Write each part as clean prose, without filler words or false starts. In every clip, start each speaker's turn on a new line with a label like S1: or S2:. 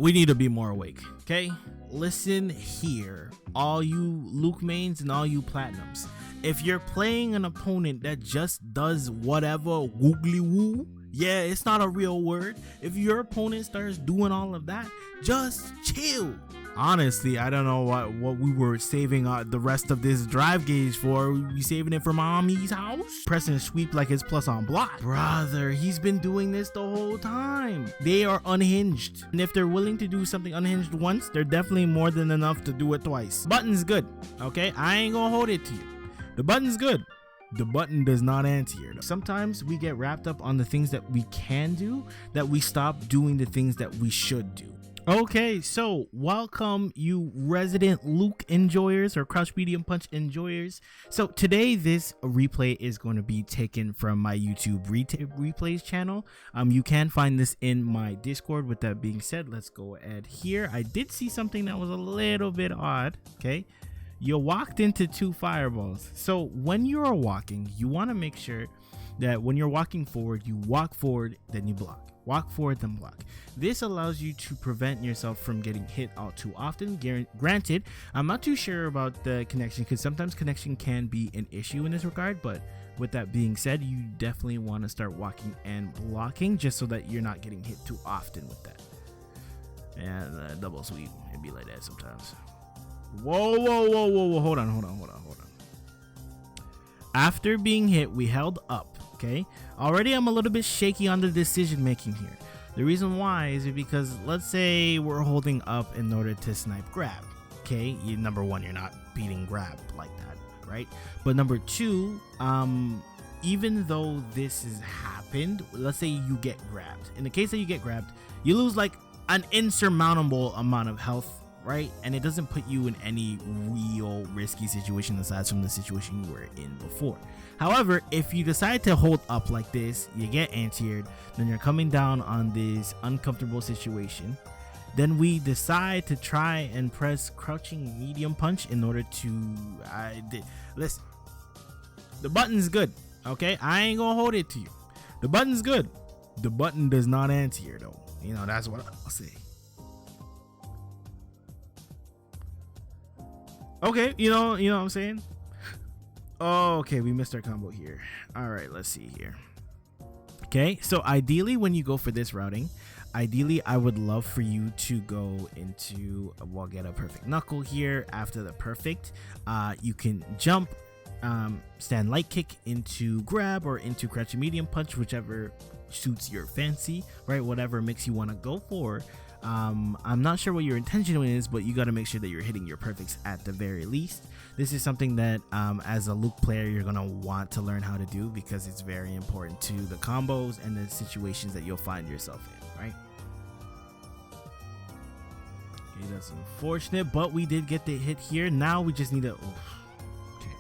S1: we need to be more awake, okay? Listen here, all you Luke mains and all you platinums. If you're playing an opponent that just does whatever woogly woo, yeah, it's not a real word. If your opponent starts doing all of that, just chill. Honestly, I don't know what we were saving the rest of this drive gauge for. We saving it for mommy's house? Pressing sweep like it's plus on block. Brother, he's been doing this the whole time. They are unhinged. And if they're willing to do something unhinged once, they're definitely more than enough to do it twice. Button's good, okay? I ain't gonna hold it to you. The button's good. The button does not answer. Sometimes we get wrapped up on the things that we can do that we stop doing the things that we should do. Okay, so welcome you resident Luke enjoyers or crouch medium punch enjoyers. So today this replay is going to be taken from my YouTube replays channel. You can find this in my Discord. With that being said, let's go ahead here. I did see something that was a little bit odd. Okay, you walked into 2 fireballs. So when you're walking, you want to make sure that when you're walking forward, you walk forward, then you block. Walk forward, then block. This allows you to prevent yourself from getting hit all too often. Granted, I'm not too sure about the connection because sometimes connection can be an issue in this regard, but with that being said, you definitely want to start walking and blocking just so that you're not getting hit too often with that. And double sweep, it'd be like that sometimes. Whoa, hold on. After being hit, we held up. Okay, already I'm a little bit shaky on the decision making here. The reason why is because let's say we're holding up in order to snipe grab. Okay, number one, you're not beating grab like that, right? But number two, even though this has happened, let's say you get grabbed. In the case that you get grabbed, you lose like an insurmountable amount of health, right? And it doesn't put you in any real risky situation aside from the situation you were in before. However, if you decide to hold up like this, you get anti-aired, then you're coming down on this uncomfortable situation. Then we decide to try and press crouching medium punch in order to listen. The button's good, okay? I ain't gonna hold it to you. The button's good. The button does not anti-air though. You know, that's what I'll say. Okay, you know what I'm saying? Okay, we missed our combo here. All right, let's see here. Okay, so ideally when you go for this routing, ideally I would love for you to go into, we'll get a perfect knuckle here. After the perfect, you can jump, stand light kick into grab or into crouching medium punch, whichever suits your fancy, right? Whatever mix you want to go for. I'm not sure what your intention is, but you got to make sure that you're hitting your perfects at the very least. This is something that as a Luke player you're gonna want to learn how to do because it's very important to the combos and the situations that you'll find yourself in, right? Okay, that's unfortunate, but we did get the hit here. Now we just need to okay.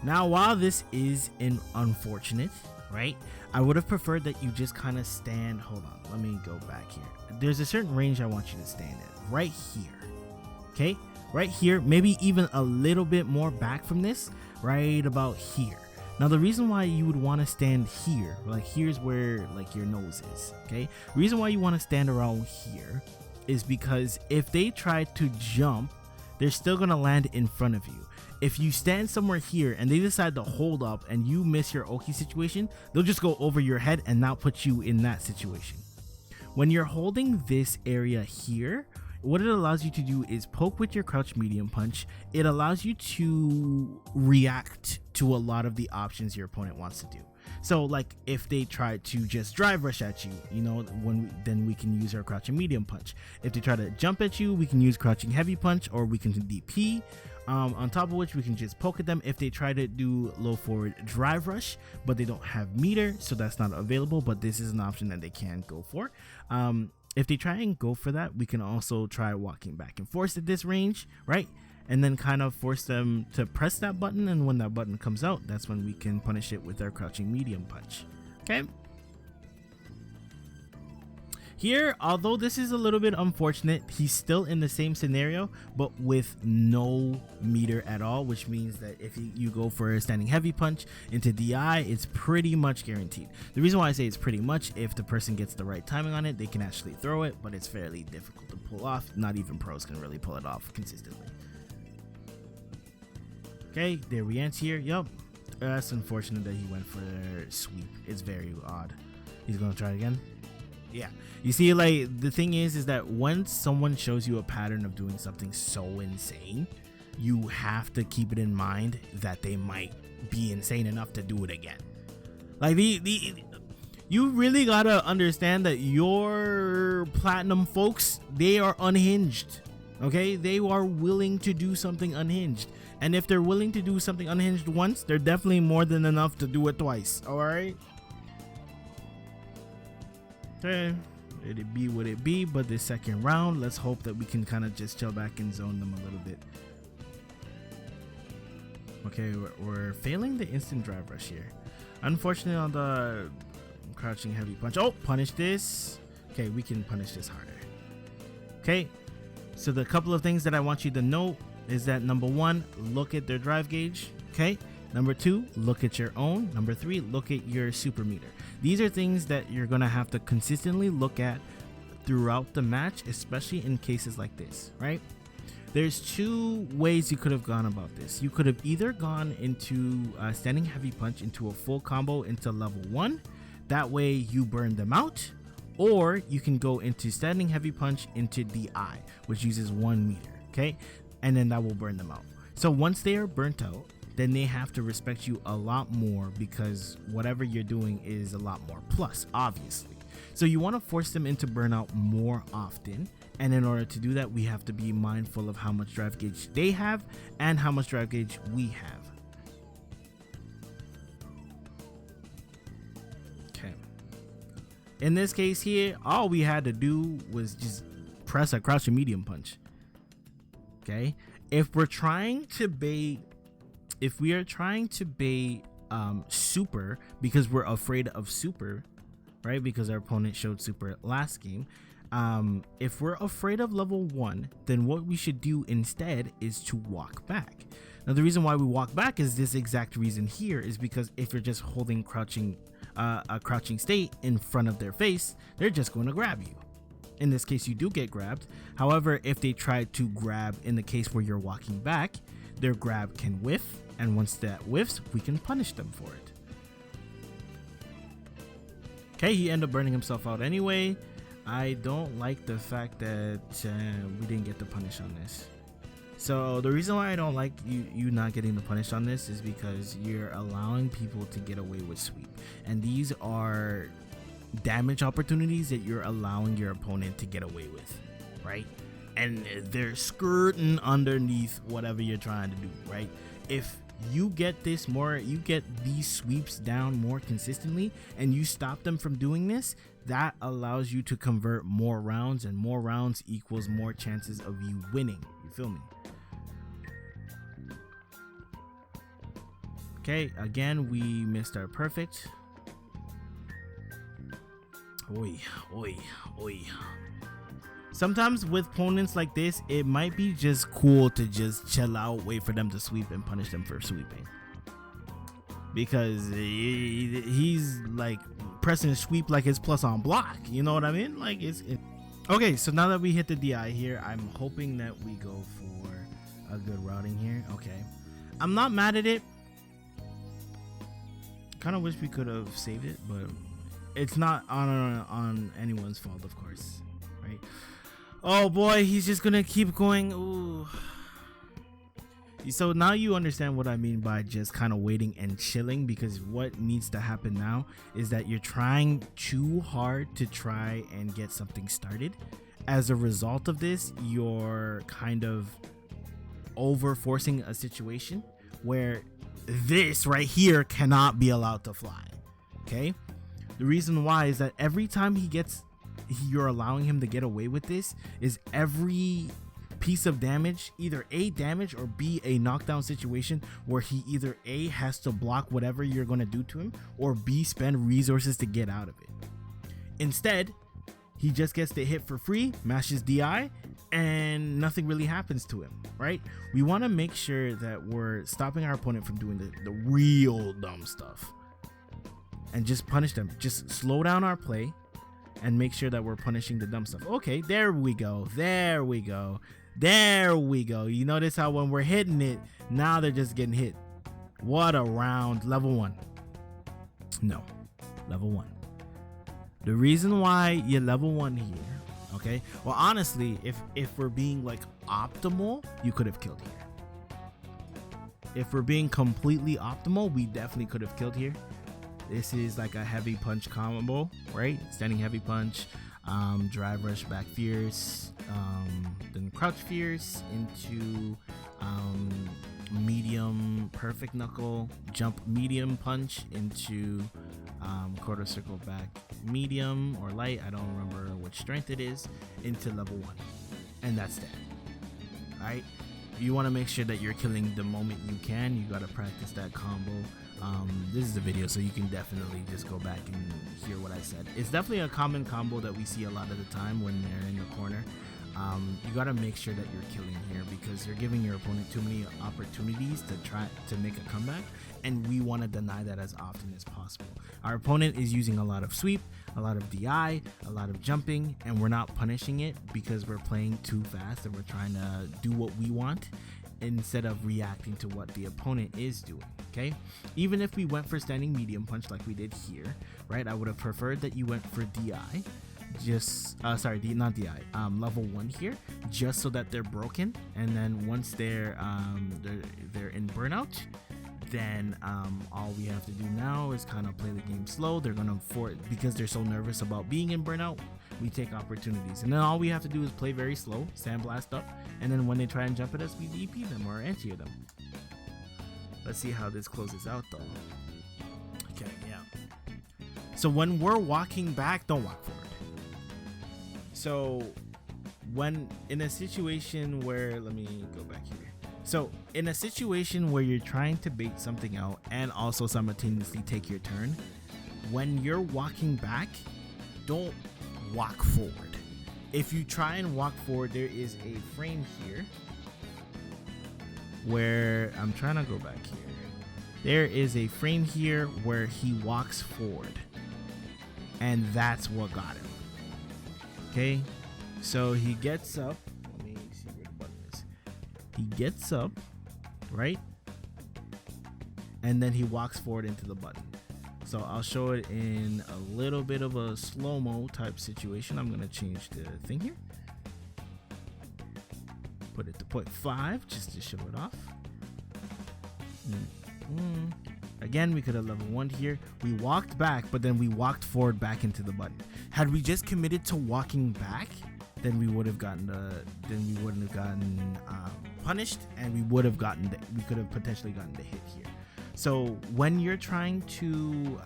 S1: Now while this is unfortunate, right, I would have preferred that you just kind of stand. Hold on, let me go back here. There's a certain range I want you to stand at right here. Okay, right here, maybe even a little bit more back from this, right about here. Now the reason why you would want to stand here, like here's where like your nose is, okay? The reason why you want to stand around here is because if they try to jump, they're still gonna land in front of you. If you stand somewhere here and they decide to hold up and you miss your Oki situation, they'll just go over your head and not put you in that situation. When you're holding this area here, what it allows you to do is poke with your crouch medium punch. It allows you to react to a lot of the options your opponent wants to do. So like if they try to just drive rush at you, you know, then we can use our crouching medium punch. If they try to jump at you, we can use crouching heavy punch, or we can DP. On top of which we can just poke at them if they try to do low forward drive rush, but they don't have meter, so that's not available, but this is an option that they can go for. If they try and go for that, we can also try walking back and forth at this range, right? And then kind of force them to press that button, and when that button comes out, that's when we can punish it with our crouching medium punch. Okay. Here, although this is a little bit unfortunate, he's still in the same scenario, but with no meter at all, which means that if you go for a standing heavy punch into DI, it's pretty much guaranteed. The reason why I say it's pretty much, if the person gets the right timing on it, they can actually throw it, but it's fairly difficult to pull off. Not even pros can really pull it off consistently. Okay, there we end here. Yup, that's unfortunate that he went for sweep. It's very odd. He's gonna try it again. Yeah, you see, like, the thing is that once someone shows you a pattern of doing something so insane, you have to keep it in mind that they might be insane enough to do it again. Like, you really gotta understand that your platinum folks, they are unhinged. Okay, they are willing to do something unhinged, and if they're willing to do something unhinged once, they're definitely more than enough to do it twice. All right. Okay, it'd be what it be, but this second round, let's hope that we can kind of just chill back and zone them a little bit. Okay, we're failing the instant drive rush here. Unfortunately on the crouching heavy punch. Oh, punish this. Okay, we can punish this harder. Okay, so the couple of things that I want you to note is that number one, look at their drive gauge. Okay, number two, look at your own. Number three, look at your super meter. These are things that you're gonna have to consistently look at throughout the match, especially in cases like this, right? There's two ways you could have gone about this. You could have either gone into standing heavy punch into a full combo into level 1. That way you burn them out. Or you can go into standing heavy punch into DI, which uses 1 meter, okay? And then that will burn them out. So once they are burnt out, then they have to respect you a lot more, because whatever you're doing is a lot more plus, obviously. So you want to force them into burnout more often, and in order to do that, we have to be mindful of how much drive gauge they have and how much drive gauge we have. Okay. In this case here, all we had to do was just press a crouching medium punch. Okay. If we are trying to bait super because we're afraid of super, right? Because our opponent showed super last game. If we're afraid of level 1, then what we should do instead is to walk back. Now, the reason why we walk back is this exact reason here, is because if you're just holding a crouching state in front of their face, they're just going to grab you. In this case, you do get grabbed. However, if they try to grab in the case where you're walking back, their grab can whiff, and once that whiffs, we can punish them for it. Okay, he ended up burning himself out anyway. I don't like the fact that we didn't get the punish on this. So the reason why I don't like you not getting the punish on this is because you're allowing people to get away with sweep, and these are damage opportunities that you're allowing your opponent to get away with, right? And they're skirting underneath whatever you're trying to do, right? If you get this more, you get these sweeps down more consistently, and you stop them from doing this, that allows you to convert more rounds, and more rounds equals more chances of you winning. You feel me? Okay, again, we missed our perfect. Oi, oi, oi. Sometimes with opponents like this, it might be just cool to just chill out, wait for them to sweep, and punish them for sweeping. Because he's like pressing sweep like it's plus on block. You know what I mean? Like okay, so now that we hit the DI here, I'm hoping that we go for a good routing here. Okay. I'm not mad at it. Kind of wish we could have saved it, but it's not on anyone's fault, of course, right? Oh boy, he's just gonna keep going. Ooh. So now you understand what I mean by just kind of waiting and chilling, because what needs to happen now is that you're trying too hard to try and get something started. As a result of this, you're kind of over forcing a situation where this right here cannot be allowed to fly. Okay, the reason why is that every time you're allowing him to get away with this, is every piece of damage, either A, damage, or B, a knockdown situation where he either A, has to block whatever you're going to do to him, or B, spend resources to get out of it. Instead, he just gets the hit for free, mashes DI, and nothing really happens to him, right? We want to make sure that we're stopping our opponent from doing the real dumb stuff and just punish them. Just slow down our play and make sure that we're punishing the dumb stuff. Okay, there we go. There we go. There we go. You notice how when we're hitting it, now they're just getting hit. What a round. Level 1. No, level 1. The reason why you're level 1 here, okay? Well, honestly, if we're being like optimal, you could have killed here. If we're being completely optimal, we definitely could have killed here. This is like a heavy punch combo, right? Standing heavy punch, drive rush back fierce, then crouch fierce into medium perfect knuckle, jump medium punch into quarter circle back medium or light, I don't remember which strength it is, into level 1, and that's that. Alright, you want to make sure that you're killing the moment you can. You got to practice that combo. This is a video, so you can definitely just go back and hear what I said. It's definitely a common combo that we see a lot of the time when they're in the corner. You got to make sure that you're killing here, because you're giving your opponent too many opportunities to try to make a comeback, and we want to deny that as often as possible. Our opponent is using a lot of sweep, a lot of DI, a lot of jumping, and we're not punishing it because we're playing too fast and we're trying to do what we want instead of reacting to what the opponent is doing. Okay, even if we went for standing medium punch like we did here, right, I would have preferred that you went for DI, just not DI, level 1 here, just so that they're broken, and then once they're in burnout, then all we have to do now is kind of play the game slow. They're gonna, because they're so nervous about being in burnout, we take opportunities, and then all we have to do is play very slow, sandblast up, and then when they try and jump at us, we DP them or anti them. Let's see how this closes out though. Okay, yeah. So when we're walking back, don't walk forward. So when in a situation where, let me go back here. So in a situation where you're trying to bait something out and also simultaneously take your turn, when you're walking back, don't walk forward. If you try and walk forward, there is a frame here where I'm trying to go back here. There is a frame here where he walks forward, and that's what got him. Okay, so he gets up. Let me see where the button is. He gets up, right? And then he walks forward into the button. So I'll show it in a little bit of a slow-mo type situation. I'm gonna change the thing here. Put it to 0.5 just to show it off. Again, we could have level 1 here. We walked back, but then we walked forward back into the button. Had we just committed to walking back, then we would have gotten punished, and we would have gotten we could have potentially gotten the hit here. So when you're trying to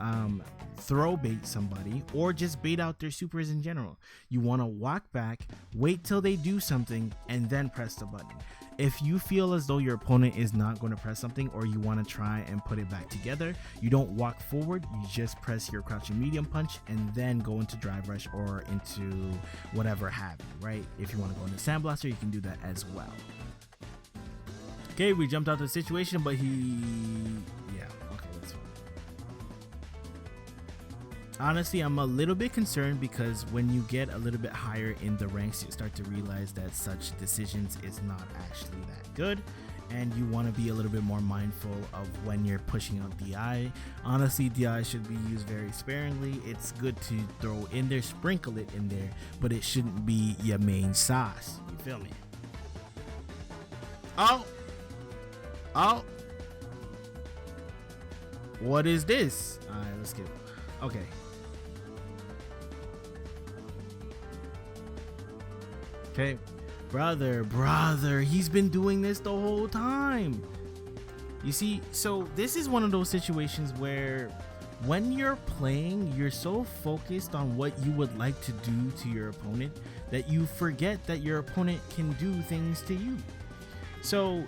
S1: throw bait somebody or just bait out their supers in general, you want to walk back, wait till they do something, and then press the button. If you feel as though your opponent is not going to press something, or you want to try and put it back together, you don't walk forward, you just press your crouching medium punch and then go into drive rush or into whatever have you, right? If you want to go into sandblaster, you can do that as well. Okay, we jumped out of the situation, but that's fine. Honestly, I'm a little bit concerned because when you get a little bit higher in the ranks, you start to realize that such decisions is not actually that good, and you want to be a little bit more mindful of when you're pushing out DI. Honestly, DI should be used very sparingly. It's good to throw in there, sprinkle it in there, but it shouldn't be your main sauce. You feel me? Oh, what is this? All right, let's get it. Okay. Okay, brother, he's been doing this the whole time. You see, so this is one of those situations where when you're playing, you're so focused on what you would like to do to your opponent that you forget that your opponent can do things to you. So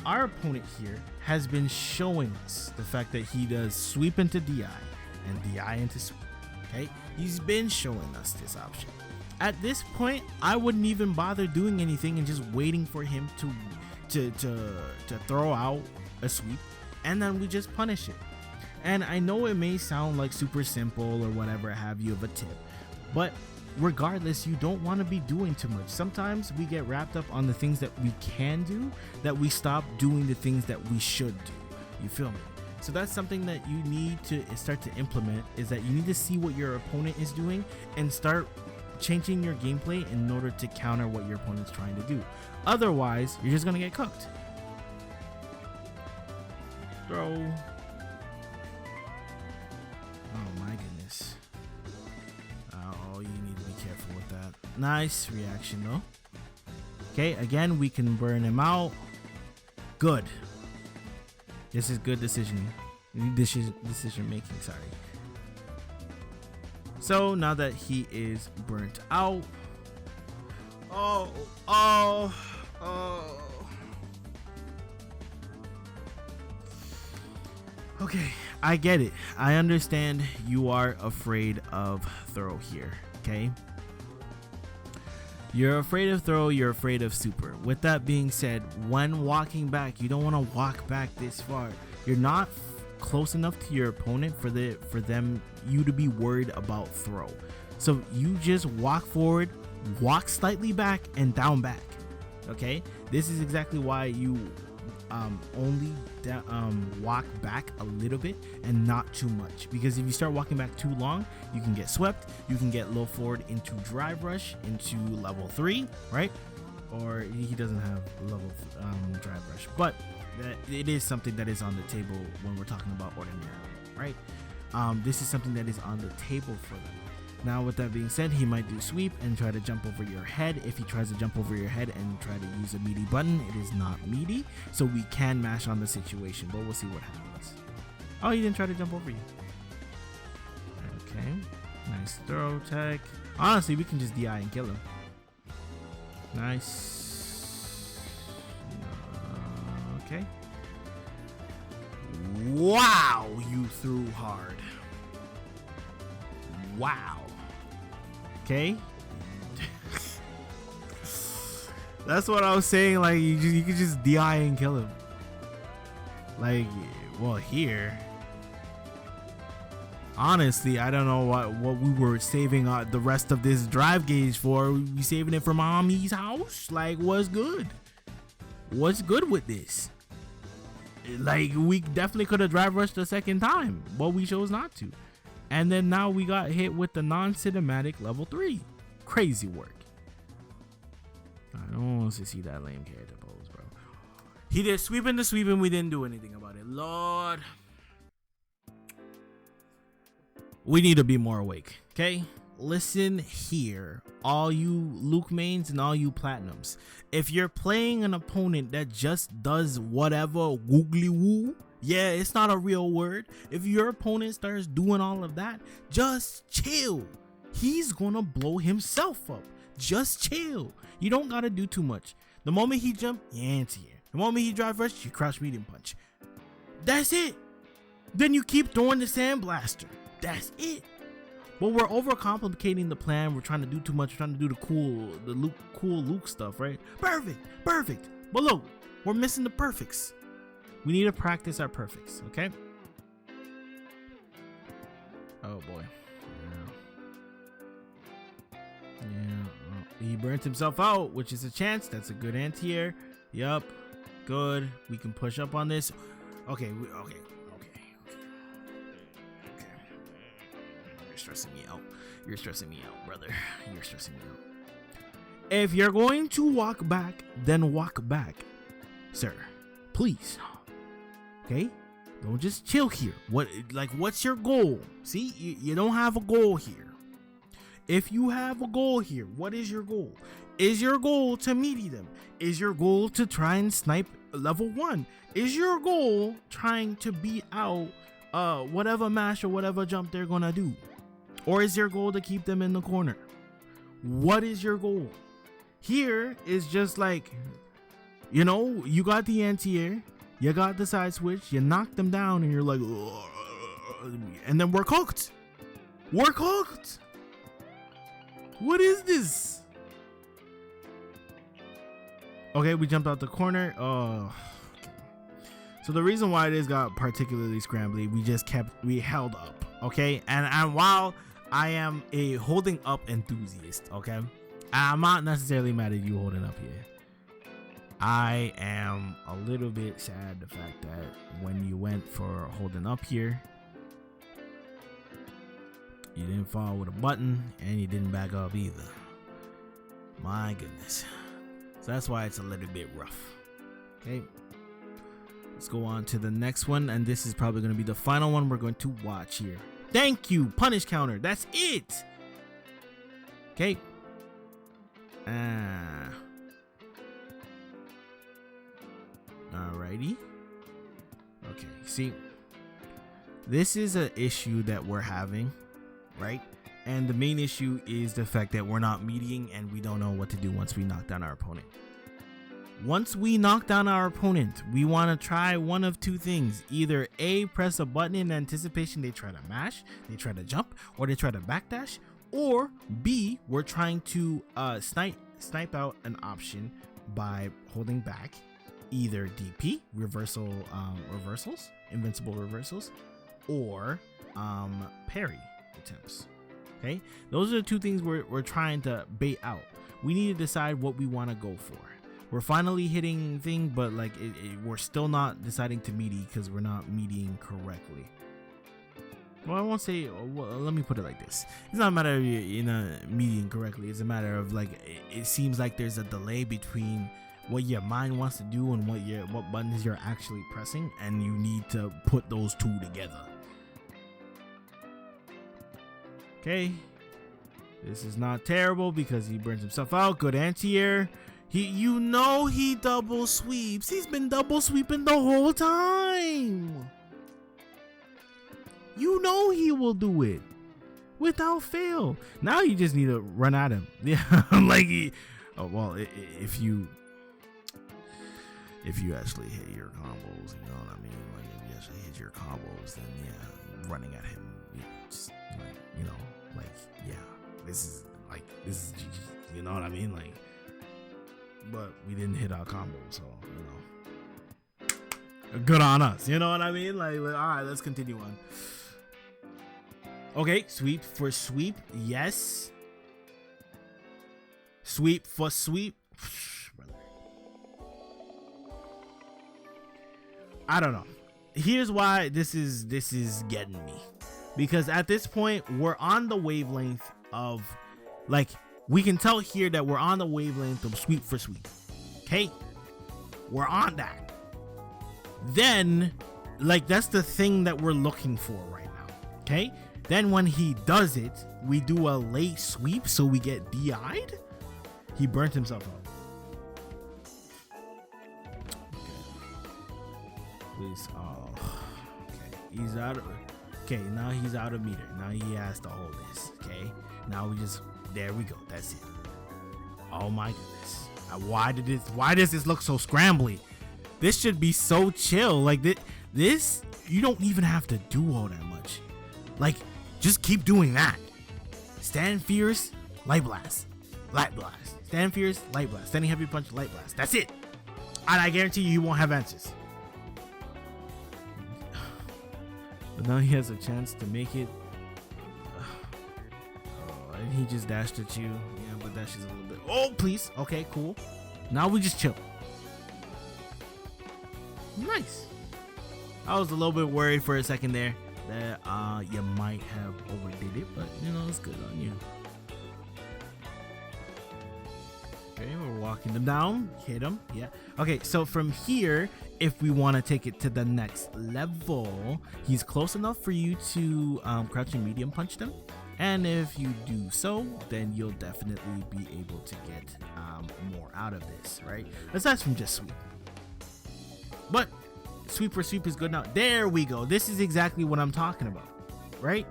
S1: our opponent here has been showing us the fact that he does sweep into DI and DI into sweep. Okay, He's been showing us this option. At this point, I wouldn't even bother doing anything and just waiting for him to throw out a sweep, and then we just punish it. And I know it may sound like super simple or whatever have you of a tip, but regardless, you don't want to be doing too much. Sometimes we get wrapped up on the things that we can do that we stop doing the things that we should do. You feel me? So that's something that you need to start to implement, is that you need to see what your opponent is doing and start changing your gameplay in order to counter what your opponent's trying to do. Otherwise, you're just gonna get cooked. Throw. Oh my goodness. Oh, you need to be careful with that. Nice reaction though. Okay, again, we can burn him out. Good. This is good decision making, sorry. So now that he is burnt out. Oh. Okay, I get it. I understand you are afraid of throw here, okay? You're afraid of throw, you're afraid of super. With that being said, when walking back, you don't want to walk back this far. You're not close enough to your opponent for you to be worried about throw. So you just walk forward, walk slightly back, and down back. Okay, this is exactly why you only walk back a little bit and not too much, because if you start walking back too long, you can get swept, you can get low forward into drive rush into level 3, right? Or he doesn't have level drive rush, but it is something that is on the table when we're talking about ordinary, right? This is something that is on the table for them. Now, with that being said, he might do sweep and try to jump over your head. If he tries to jump over your head and try to use a meaty button, it is not meaty, so we can mash on the situation, but we'll see what happens. Oh, he didn't try to jump over you. Okay, nice throw tech. Honestly, we can just DI and kill him. Nice. Okay. Wow, you threw hard. Wow. Okay. That's what I was saying. Like you could just DI and kill him. Like, well, here. Honestly, I don't know what we were saving the rest of this drive gauge for. We saving it for mommy's house? Like, what's good? What's good with this? Like, we definitely could have drive rushed the second time, but we chose not to. And then now we got hit with the non-cinematic level 3. Crazy work. I don't want to see that lame character pose, bro. He did sweeping the sweeping. We didn't do anything about it. Lord. We need to be more awake, okay? Listen here, all you Luke mains and all you platinums. If you're playing an opponent that just does whatever googly woo, yeah, it's not a real word. If your opponent starts doing all of that, just chill. He's gonna blow himself up. Just chill. You don't gotta do too much. The moment he jump, you anti-air. The moment he drive rush, you crouch medium punch. That's it. Then you keep throwing the sandblaster. That's it. But we're overcomplicating the plan. We're trying to do too much. We're trying to do the cool Luke stuff, right? Perfect. But look, we're missing the perfects. We need to practice our perfects, okay? Oh boy. Yeah. He burnt himself out, which is a chance. That's a good anti-air. Yup. Good. We can push up on this. Okay. You're stressing me out. You're stressing me out, brother. You're stressing me out. If you're going to walk back, then walk back, sir. Please. Okay? Don't just chill here. What's your goal? See, you don't have a goal here. If you have a goal here, what is your goal? Is your goal to meaty them? Is your goal to try and snipe level 1? Is your goal trying to beat out whatever mash or whatever jump they're gonna do? Or is your goal to keep them in the corner? What is your goal? Here is just like, you know, you got the anti-air, you got the side switch, you knock them down, and you're like, ugh, and then we're cooked. We're cooked. What is this? Okay, we jumped out the corner. Oh. So the reason why this got particularly scrambly, we held up, okay? And while I am a holding up enthusiast, okay? I'm not necessarily mad at you holding up here. I am a little bit sad the fact that when you went for holding up here, you didn't fall with a button and you didn't back up either. My goodness. So that's why it's a little bit rough. Okay. Let's go on to the next one, and this is probably going to be the final one we're going to watch here. Thank you, punish counter. That's it. Okay. Alrighty. Okay. See, this is an issue that we're having, right? And the main issue is the fact that we're not meeting, and we don't know what to do once we knock down our opponent. Once we knock down our opponent, we want to try one of two things. Either A, press a button in anticipation they try to mash, they try to jump, or they try to backdash. Or B, we're trying to snipe out an option by holding back. Either DP, reversals, invincible reversals, or parry attempts. Okay, those are the two things we're trying to bait out. We need to decide what we want to go for. We're finally hitting thing, but like we're still not deciding to meaty because we're not meeting correctly. Well, I won't say. Well, let me put it like this: it's not a matter of you're not meeting correctly. It's a matter of like it seems like there's a delay between what your mind wants to do and what buttons you're actually pressing, and you need to put those two together. Okay, this is not terrible because he burns himself out. Good anti-air. He double sweeps. He's been double sweeping the whole time. You know he will do it without fail. Now you just need to run at him. Yeah, like if you actually hit your combos, you know what I mean. Like if you actually hit your combos, then yeah, running at him, just like this is GG. You know what I mean, like. But we didn't hit our combo, so good on us. You know what I mean? Like all right, let's continue on. Okay, sweep for sweep, yes. Sweep for sweep. I don't know. Here's why this is getting me, because at this point we're on the wavelength of like. We can tell here that we're on the wavelength of sweep for sweep. Okay? We're on that. Then, like, that's the thing that we're looking for right now. Okay? Then when he does it, we do a late sweep, so we get DI'd. He burnt himself out. Okay. Please. Oh. Okay. He's out of... Okay, now he's out of meter. Now he has to hold this. Okay? Now we just... There we go. That's it. Oh my goodness. Why does this look so scrambly? This should be so chill. Like this, you don't even have to do all that much. Like, just keep doing that. Stand fierce, light blast, light blast. Stand fierce, light blast. Standing heavy punch, light blast. That's it. And I guarantee you, won't have answers. But now he has a chance to make it. And he just dashed at you. Yeah, but that's just a little bit. Oh, please. Okay, cool. Now we just chill. Nice. I was a little bit worried for a second there that you might have overdid it, but you know, it's good on you. Okay, we're walking them down. Hit them. Yeah. Okay, so from here, if we want to take it to the next level, he's close enough for you to crouch and medium punch them. And if you do so, then you'll definitely be able to get more out of this, right? Aside from just sweep. But sweep for sweep is good now. There we go. This is exactly what I'm talking about, right?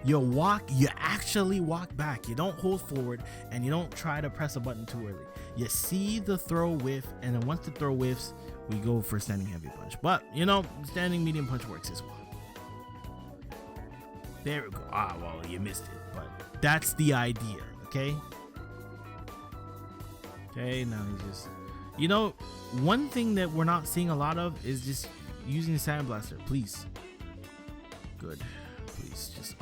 S1: You actually walk back. You don't hold forward, and you don't try to press a button too early. You see the throw whiff, and then once the throw whiffs, we go for standing heavy punch. But, you know, standing medium punch works as well. There we go. Well, you missed it, but that's the idea. Okay. Okay, now he's just, you know, one thing that we're not seeing a lot of is just using the sandblaster. Please. Good. Please just,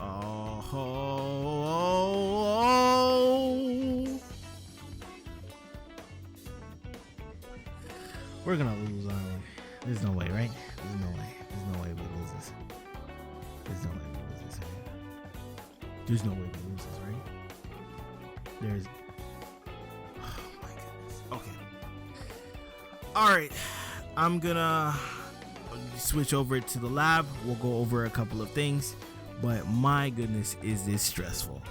S1: We're gonna lose, aren't we? There's no way, right? There's no way. There's no way we lose this. There's no way we lose this. There's no way we lose this, right? There's. Oh my goodness. Okay. Alright. I'm gonna switch over to the lab. We'll go over a couple of things. But my goodness, is this stressful.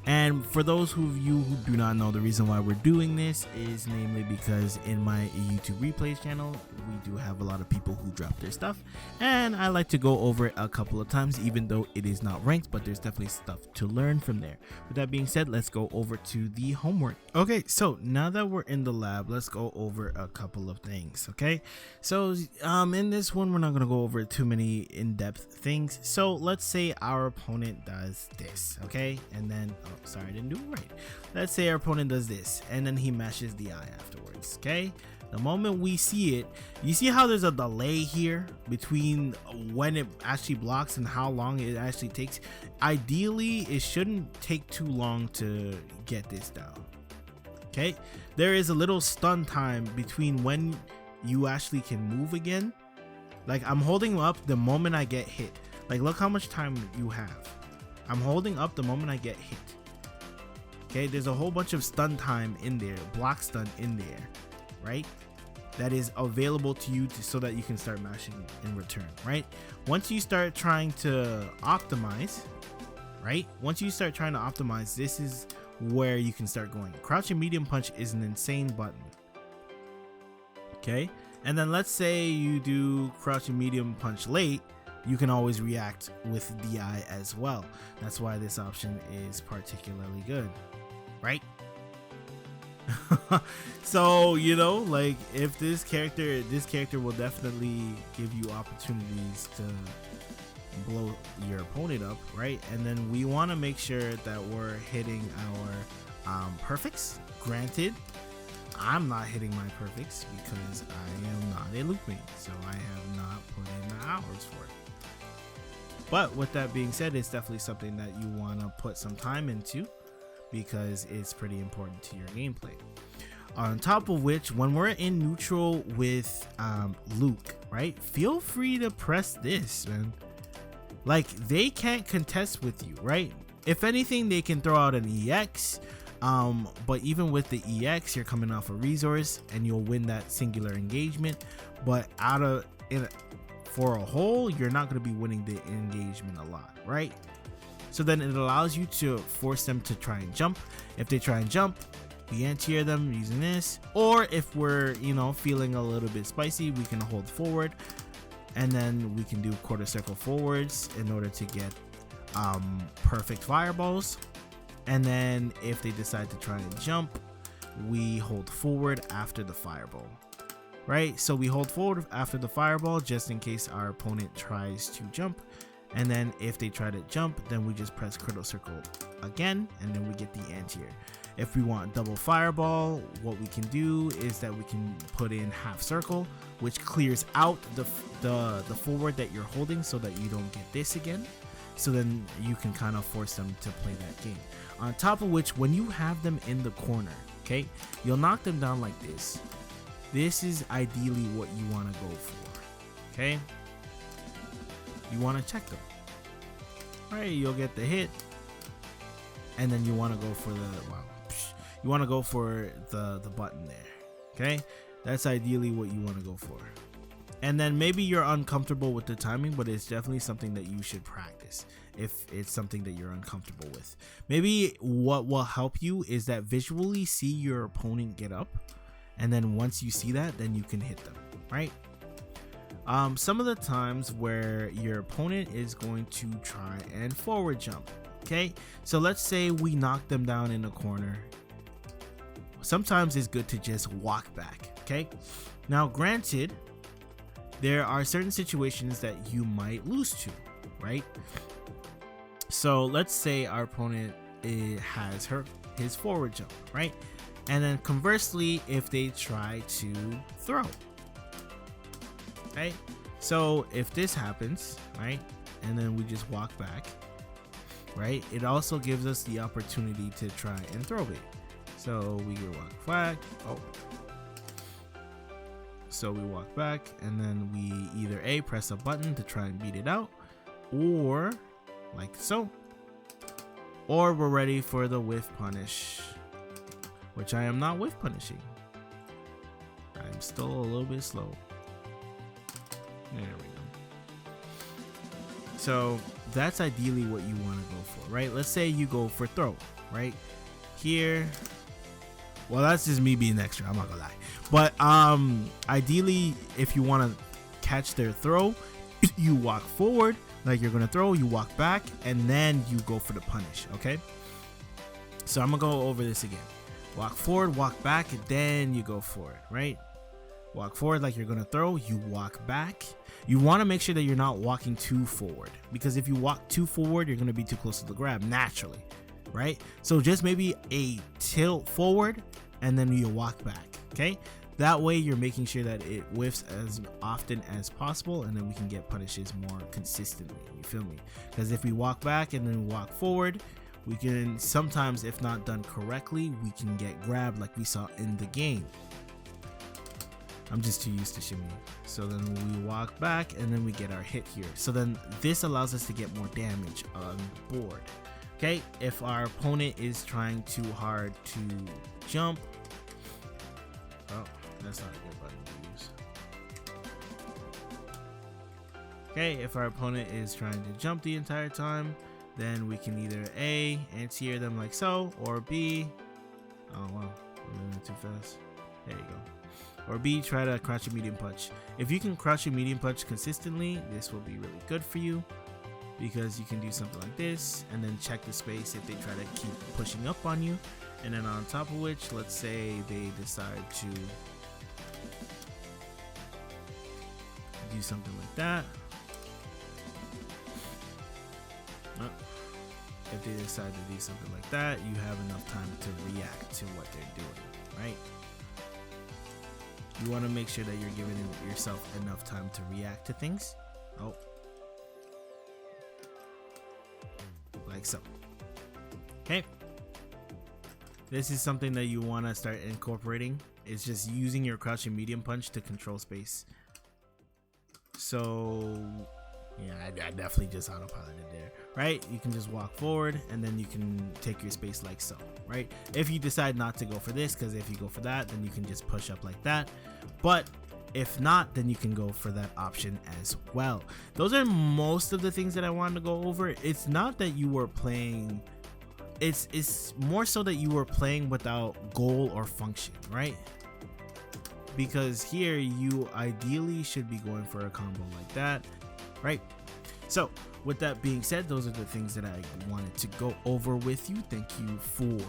S1: And for those of you who do not know, the reason why we're doing this is namely because in my YouTube replays channel, we do have a lot of people who drop their stuff, and I like to go over it a couple of times, even though it is not ranked, but there's definitely stuff to learn from there. With that being said, let's go over to the homework. Okay, so now that we're in the lab, let's go over a couple of things. Okay, so in this one, we're not going to go over too many in-depth things. So let's say our opponent does this, okay, and then sorry, I didn't do it right. Let's say our opponent does this, and then he mashes the eye afterwards. Okay, the moment we see it, you see how there's a delay here between when it actually blocks and how long it actually takes. Ideally, it shouldn't take too long to get this down. Okay, there is a little stun time between when you actually can move again. Like, I'm holding up the moment I get hit. Like, look how much time you have. I'm holding up the moment I get hit. Okay, there's a whole bunch of stun time in there, block stun in there, right? That is available to you so that you can start mashing in return, right? Once you start trying to optimize, right? Once you start trying to optimize, this is where you can start going. Crouch and medium punch is an insane button. Okay, and then let's say you do crouch and medium punch late, you can always react with DI as well. That's why this option is particularly good, right? So, you know, like, if this character will definitely give you opportunities to blow your opponent up, right? And then we want to make sure that we're hitting our perfects. Granted, I'm not hitting my perfects because I am not a loop main, so I have not put in the hours for it. But with that being said, it's definitely something that you want to put some time into because it's pretty important to your gameplay. On top of which, when we're in neutral with Luke, right, feel free to press this, man. Like, they can't contest with you, right? If anything, they can throw out an EX, but even with the EX, you're coming off a resource and you'll win that singular engagement. But for a whole, you're not going to be winning the engagement a lot, right? So then it allows you to force them to try and jump. If they try and jump, we anti-air them using this. Or if we're, you know, feeling a little bit spicy, we can hold forward, and then we can do quarter circle forwards in order to get perfect fireballs. And then if they decide to try and jump, we hold forward after the fireball. Right, so we hold forward after the fireball just in case our opponent tries to jump, and then if they try to jump, then we just press critical circle again, and then we get the anti-air. If we want double fireball, what we can do is that we can put in half circle, which clears out the forward that you're holding so that you don't get this again. So then you can kind of force them to play that game. On top of which, when you have them in the corner, okay, you'll knock them down like this. This is ideally what you want to go for, okay? You want to check them. All right, you'll get the hit, and then you want to go for the button there, okay? That's ideally what you want to go for. And then maybe you're uncomfortable with the timing, but it's definitely something that you should practice if it's something that you're uncomfortable with. Maybe what will help you is that visually see your opponent get up, and then once you see that, then you can hit them, right? Some of the times where your opponent is going to try and forward jump, okay? So let's say we knock them down in a corner. Sometimes it's good to just walk back, okay? Now, granted, there are certain situations that you might lose to, right? So let's say our opponent has her his forward jump, right? And then conversely, if they try to throw, right? So if this happens, right, and then we just walk back, right, it also gives us the opportunity to try and throw it. So we can walk back. So we walk back, and then we either A, press a button to try and beat it out, or like so, or we're ready for the whiff punish, which I am not whiff punishing. I'm still a little bit slow. There we go. So that's ideally what you want to go for, right? Let's say you go for throw, right? Here, well, that's just me being extra, I'm not gonna lie. But ideally, if you want to catch their throw, you walk forward like you're gonna throw, you walk back, and then you go for the punish. Okay, so I'm gonna go over this again. Walk forward, walk back, and then you go for it, right? Walk forward like you're gonna throw, you walk back. You want to make sure that you're not walking too forward, because if you walk too forward, you're gonna be too close to the grab naturally, right? So just maybe a tilt forward, and then you walk back. Okay, that way you're making sure that it whiffs as often as possible, and then we can get punishes more consistently. You feel me? Because if we walk back and then walk forward, we can sometimes, if not done correctly, we can get grabbed like we saw in the game. I'm just too used to shimmy. So then we walk back, and then we get our hit here. So then this allows us to get more damage on board. Okay, if our opponent is trying too hard to jump, oh, that's not a good button to use. Okay, if our opponent is trying to jump the entire time, then we can either A, anti-air them like so, or B, oh wow, we're moving too fast. There you go. Or B, try to crouch a medium punch. If you can crouch a medium punch consistently, this will be really good for you, because you can do something like this and then check the space if they try to keep pushing up on you. And then on top of which, let's say they decide to do something like that. Oh. If they decide to do something like that, you have enough time to react to what they're doing, right? You want to make sure that you're giving yourself enough time to react to things. Oh. Like so. Okay. This is something that you want to start incorporating. It's just using your crouching medium punch to control space. So yeah, I definitely just autopiloted there, right? You can just walk forward, and then you can take your space like so, right? If you decide not to go for this, because if you go for that, then you can just push up like that. But if not, then you can go for that option as well. Those are most of the things that I wanted to go over. It's not that you were playing, it's more so that you were playing without goal or function, right? Because here you ideally should be going for a combo like that, right? So with that being said, those are the things that I wanted to go over with you. Thank you for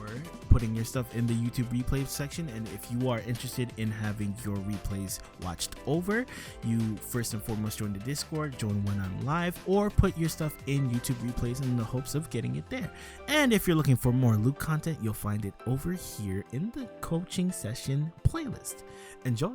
S1: putting your stuff in the YouTube replay section. And if you are interested in having your replays watched over, you first and foremost join the Discord, join when I'm live, or put your stuff in YouTube replays in the hopes of getting it there. And if you're looking for more Luke content, you'll find it over here in the coaching session playlist. Enjoy.